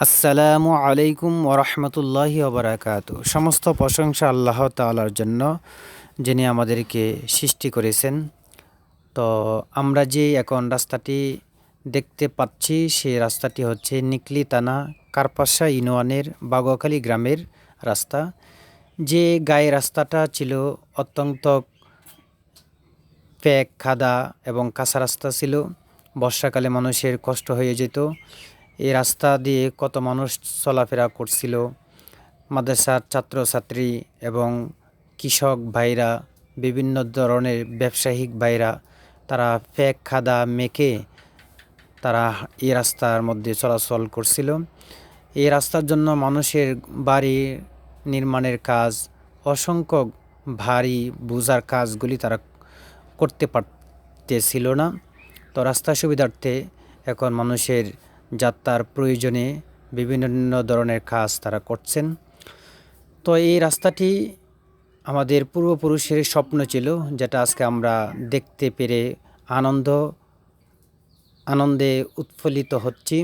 আসসালামু আলাইকুম ওরহমতুল্লাহি ওবরাকাতু। সমস্ত প্রশংসা আল্লাহ তাআলার জন্য, যিনি আমাদেরকে সৃষ্টি করেছেন। তো আমরা যে এখন রাস্তাটি দেখতে পাচ্ছি, সেই রাস্তাটি হচ্ছে নিকলি থানা কারপাশা ইউনিয়নের বাগুয়াখালী গ্রামের রাস্তা। যে গায়ে রাস্তাটা ছিল অত্যন্ত প্যাক খাদা এবং কাঁচা রাস্তা ছিল, বর্ষাকালে মানুষের কষ্ট হয়ে যেত। এই রাস্তা দিয়ে কত মানুষ চলাফেরা করছিল, মাদ্রাসার ছাত্রছাত্রী এবং কৃষক ভাইরা, বিভিন্ন ধরনের ব্যবসায়িক ভাইরা, তারা প্যাক খাদা মেখে তারা এই রাস্তার মধ্যে চলাচল করছিল। এই রাস্তার জন্য মানুষের বাড়ি নির্মাণের কাজ, অসংখ্য ভারী বোঝার কাজগুলি তারা করতে পারতেছিল না। তো রাস্তা সুবিধার্থে এখন মানুষের যাত্রার প্রয়োজনে বিভিন্ন ধরনের কাজ তারা করছেন। তো এই রাস্তাটি আমাদের পূর্বপুরুষের স্বপ্ন ছিল, যেটা আজকে আমরা দেখতে পেরে আনন্দে উৎফুল্লিত হচ্ছি।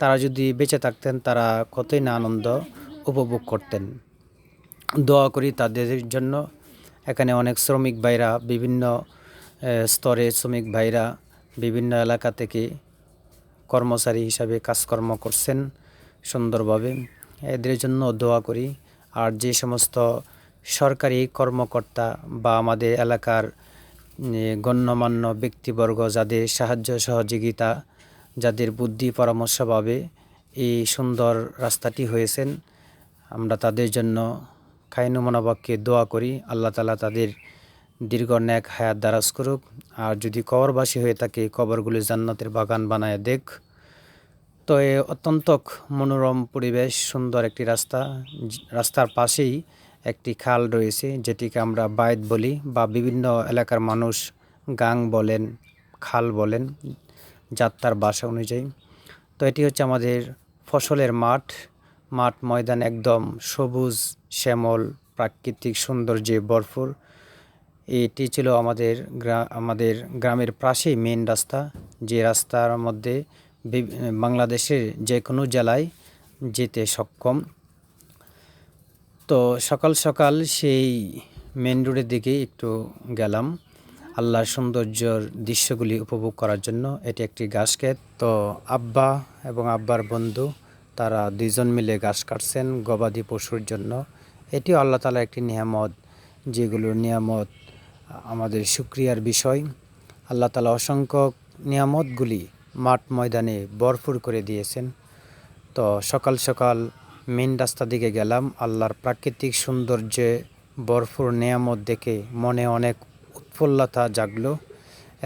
তারা যদি বেঁচে থাকতেন, তারা কতই না আনন্দ উপভোগ করতেন। দোয়া করি তাদের জন্য। এখানে অনেক শ্রমিক ভাইরা, বিভিন্ন স্তরের শ্রমিক ভাইরা বিভিন্ন এলাকা থেকে কর্মচারী হিসাবে কাজকর্ম করছেন সুন্দরভাবে, এদের জন্য দোয়া করি। আর যে সমস্ত সরকারি কর্মকর্তা বা আমাদের এলাকার গণ্যমান্য ব্যক্তিবর্গ, যাদের সাহায্য সহযোগিতা, যাদের বুদ্ধি পরামর্শভাবে এই সুন্দর রাস্তাটি হয়েছেন, আমরা তাদের জন্য খাইনু মনোবাক্যে দোয়া করি। আল্লাহ তাআলা তাদের দীর্ঘ নেক হায়াত দারাজ করুক। আর যদি কবরবাসী হয়ে থাকে, কবরগুলি জান্নাতের বাগান বানায় দেখ। তো অত্যন্ত মনোরম পরিবেশ, সুন্দর একটি রাস্তা। রাস্তার পাশেই একটি খাল রয়েছে, যেটিকে আমরা বায়ত বলি, বা বিভিন্ন এলাকার মানুষ গাং বলেন, খাল বলেন, যাত্রার ভাষা অনুযায়ী। তো এটি হচ্ছে আমাদের ফসলের মাঠ ময়দান, একদম সবুজ শ্যামল প্রাকৃতিক সৌন্দর্যে ভরপুর। এটি ছিল আমাদের গ্রামের পাশেই মেন রাস্তা, যে রাস্তার মধ্যে বাংলাদেশের যে কোনো জেলায় যেতে সক্ষম। তো সকাল সকাল সেই মেন রোডের দিকে একটু গেলাম আল্লাহর সৌন্দর্যর দৃশ্যগুলি উপভোগ করার জন্য। এটি একটি ঘাস ক্ষেত। তো আব্বা এবং আব্বার বন্ধু, তারা দুইজন মিলে ঘাস কাটছেন গবাদি পশুর জন্য। এটিও আল্লাহ তাআলা একটি নিয়ামত, যেগুলোর নিয়ামত আমাদের শুকরিয়ার বিষয়। আল্লাহ তাআলা অসংখ্য নিয়ামতগুলি মাঠ ময়দানে ভরপুর করে দিয়েছেন। তো সকাল সকাল মেন রাস্তা দিকে গেলাম, আল্লাহর প্রাকৃতিক সৌন্দর্যে ভরপুর নিয়ামত দেখে মনে অনেক উৎফুল্লতা জাগলো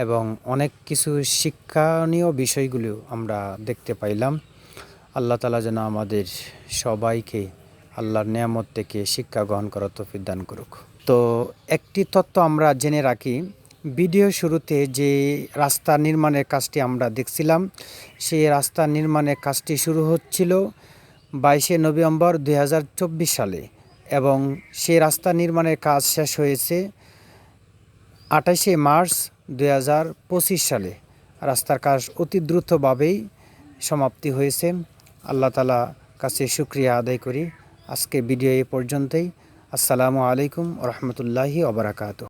এবং অনেক কিছু শিক্ষণীয় বিষয়গুলো আমরা দেখতে পাইলাম। আল্লাহ তাআলা যেন আমাদের সবাইকে আল্লাহর নিয়ামত থেকে শিক্ষা গ্রহণ করার তৌফিক দান করুক। তো একটি তথ্য আমরা জেনে রাখি, ভিডিও শুরুতে যে রাস্তা নির্মাণের কাজটি আমরা দেখছিলাম, সেই রাস্তা নির্মাণের কাজটি শুরু হচ্ছিল 22শে নভেম্বর 2024 সালে এবং সেই রাস্তা নির্মাণের কাজ শেষ হয়েছে 28শে মার্চ 2025 সালে। রাস্তার কাজ অতি দ্রুতভাবেই সমাপ্তি হয়েছে। আল্লাহ তাআলা কাছে শুকরিয়া আদায় করি। আজকে ভিডিও এই পর্যন্তই। আসসালামু আলাইকুম ওরহমতুল্লাহি ওবরাকাতুহু।